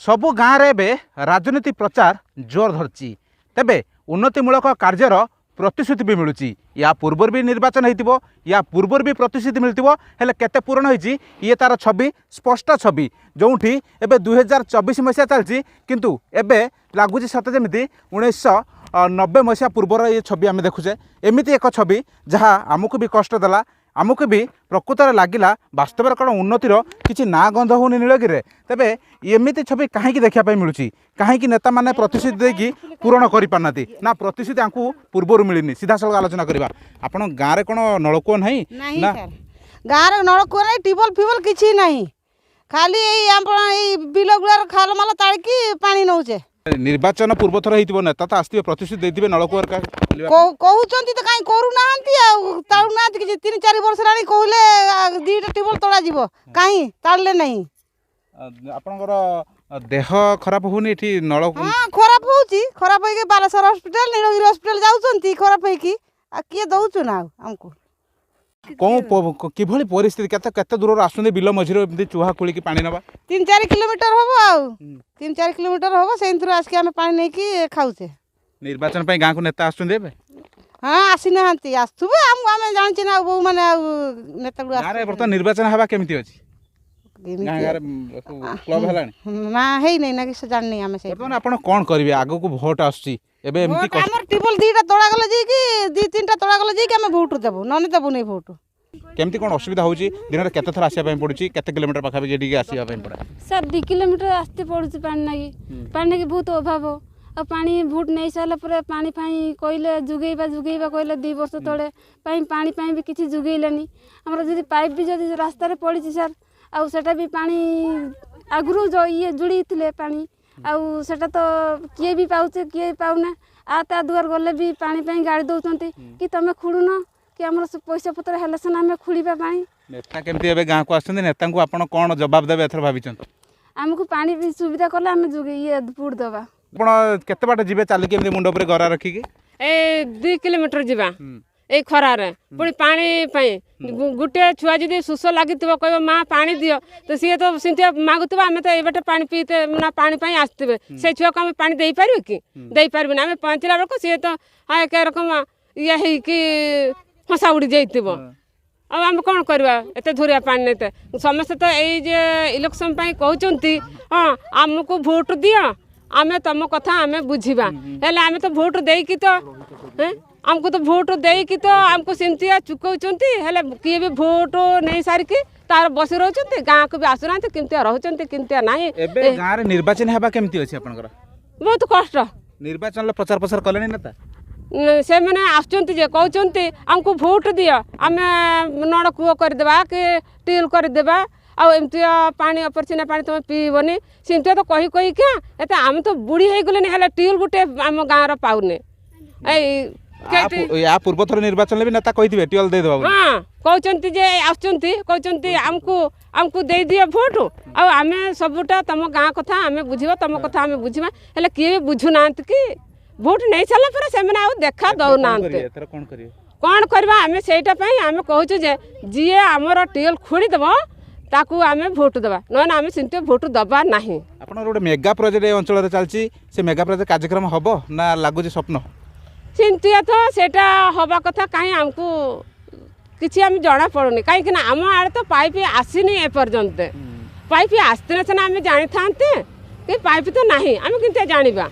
सबु गाँव में राजनीति प्रचार जोर धरची तेबे उन्नतिमूलक कार्यर प्रतिश्रुति भी मिलूँ। या पूर्वर भी निर्वाचन हो या पूर्वर भी प्रतिश्रुति मिलती हेल्ले केते पूरण होती ये तार छवि स्पष्ट छवि जो एबे 2024 मसीहा चलती किंतु एबे लगुच सत जमी 1990 मसीहा पूर्वर ये छवि आम देखुचे एमती एक छवि जहाँ आमको भी कष्ट देला आमको भी प्रकृत लगिला वास्तव कौन उन्नतिर किसी ना गंध होनी नीलगिरी तेबे एमती छवि कहीं देखापी मिलूँ कहीं नेता मैंने प्रतिश्रुति देकी पूरण कर पारना ना प्रतिश्रुति आपको पूर्वर मिलनी सीधा सड़क आलोचना करवा आपण गाँव में कौन नलकूप नहीं ना गाँव में नलकूप नहीं टिबल फिबल किसी नहीं खाली बिल गुड़ार खाल माल ताड़िकी पानी नौचे निर्वाचन पूर्व थर हो नेता तो आसवे प्रतिश्रुति देते नलकूप कहते तो कहीं करूना कि 3-4 वर्ष रानी कहले 2टा टिबल तोड़ा जीव कहीं ताड़ले नहीं आपणकर देह खराब होनी नलकूप हाँ खराब होची खराब होइके बालेश्वर हॉस्पिटल नीलगिरी हॉस्पिटल जाउछंती खराब होइकी आ किए दउछु ना हमको कौन किभली परिस्थिति केते केते दूर आसुंदे बिल मझिरो एमती चूहा खोली की पानी नबा 3-4 किलोमीटर होबो आउ 3-4 किलोमीटर होबो सेंथुर आसके हम पानी नै की खाउछे निर्वाचन पई गाँ को नेता आसुंदे बे हाँ आसी नहांती आसुबे हम जानछि ना बो माने नेता गुडा गारे बर्तमान निर्वाचन हवा केमती अछि गाँ गारे क्लब हलानी ना हेई नै ना कि जाननी हम से बर्तमान आपण कोन करबे आगो को वोट आछि एबे एमती हमर टिबल 2टा तोड़ा गले जे कि 2-3टा तोड़ा गले जे कि हम वोट देबो नने देबो नै वोट केमती कोन असुविधा होउची दिन रे केते थर आसिया पई पडुची केते किलोमीटर पाखा भी एडी आसिया पई पडा सर 2 किलोमीटर आस्ते पडुची पानी की बहुत अभाव आ पानी भोट नहीं सारा पर पानी फाई कहले जुगेबा कहले 2 वर्ष तले पानी भी किसी जुगेलानी हमर जदी पाइप भी जदी रास्ता रे पड़ी सर आ सेटा भी पानी आगुरु जो ये जुड़ी थिले पानी आउ सेटा तो किए भी पाउचे किए पाउना आ ता दुआर गले भी पानी गाड़ी दउचंती कि तमे खुडुनो कि हमर पैसा पत्र हेले सना हमें खुड़ीबा पानी नेता केमती एबे गाँ को आछन नेता को आपण कोन जवाब देबे एथर भाबिचन हमको पानी भी सुविधा करले हम जुगे ये पुड दबा आपण केते बाट जिबे चाली केमती मुंड ऊपर गरा रखी के ए 2 किलोमीटर जीवा ए खरारे पुणी पानी पाई गुटे छुआ जदि शोष लगी कह माँ पानी दियो तो सी तो सिंथिया मागुव आम तो ये पानी पीते ना पानी आसवे से छुआ को आम पानी दे पार कि दे पारे आम पहुँचला बेलू सी तो हाँ एक रकम ये है हंसा उड़ी जाइए अब आम कौन करवा एत धुरिया पानी नहीं समस्ते तो ये इलेक्शन कहते हाँ आमको भोट दियो आम तुम कथा आम बुझा हेल्ले आम तो भोट देकी तो आमको तो भोट देकी तो आमको सेमतिया चुकौंट हेल्ले किए भी भोट नहीं सारिकी तार बसी रोचते गाँ को भी आसुना केमतिया रोचते केमतिया ना गाँव में निर्वाचन हेबा केमती अछि आपनकर बहुत कष्ट निर्वाचन प्रचार प्रसार कले नेता से मैंने आसुँच कहते आमको भोट दियो आम नलकूप करदेबा कि टिल करदेबा आमती पानी अपरछिना पानी तुम पीबनी सेमती तो कही क्या एत आम तो बुढ़ी हो गले हेल्ले टिल गुटे आम गाँव पाउने या पूर्व थर निर्वाचन भी नेता कही टिल दे देबा हाँ कहते जे कहते आमको दे दियो भोट आम सबुटा तुम गाँ कथा आम बुझा तुम कथा आम बुझा हेल्ले किए भी बुझुना कि भोट नहीं सारा पर से देखा दौना कौन करवा आम से आम कहूँ जे जी आमर टिएल खोलीदेव ताकू आम भोट देवा ना आम से भोट दबा ना आपन गोटे मेगा प्रोजेक्ट अंचल चलती से मेगा प्रोजेक्ट कार्यक्रम हम ना लगुच स्वप्न चिंतिया तो सेटा हवा कथा कहीं आमको किसी आम जना पड़ुनी कहीं आम आड़े तो पाइप आसीनी एपर्यंत पाइप आसते सीना आम जानी था कि पाइप तो नहीं आम कि जाना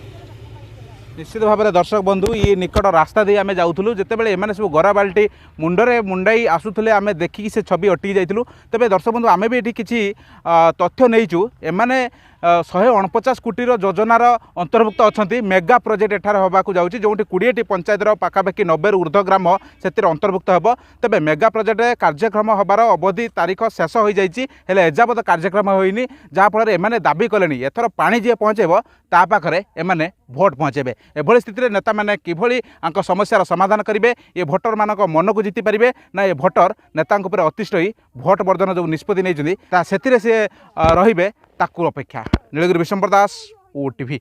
निश्चित भाव में दर्शक बंधु ये निकट रास्ता दे आम जाऊँ जितेबाला एम सब गरा बाल्टी मुंडरे मुंडाई आसुले आम देखिकी से छवि अटकी जाइलु तेज दर्शक बंधु आम भी ये किसी तथ्य नहींचु एमाने 149 कोटीर योजनार अंतर्भुक्त अच्छा मेगा प्रोजेक्ट एठार होबाकू जाउछि जोंटी 20टी पंचायतर पाखापाखि 90 ऊर्ध्व ग्राम से अंतर्भुक्त होब तेबे मेगा प्रोजेक्ट कार्यक्रम होबार अवधि तारीख शेष हो जाइछि हेले एजाबत कार्यक्रम होइनी जहाँफल एमाने दाबी कले एथर पानी जी पहुँचेब ता पाखरे एमाने भोट पहुँचेबे एभली स्थिति नेता मैंने किभली आंक समस्यार समाधान करेंगे ये भोटर मानक मन को जीति पारे ना ये भोटर नेता अतिष्ठ हो भोट बर्धन जो निष्पत्ति नहीं से रे ताकू अपेक्षा नीलगिरी विशंबर दास OTV।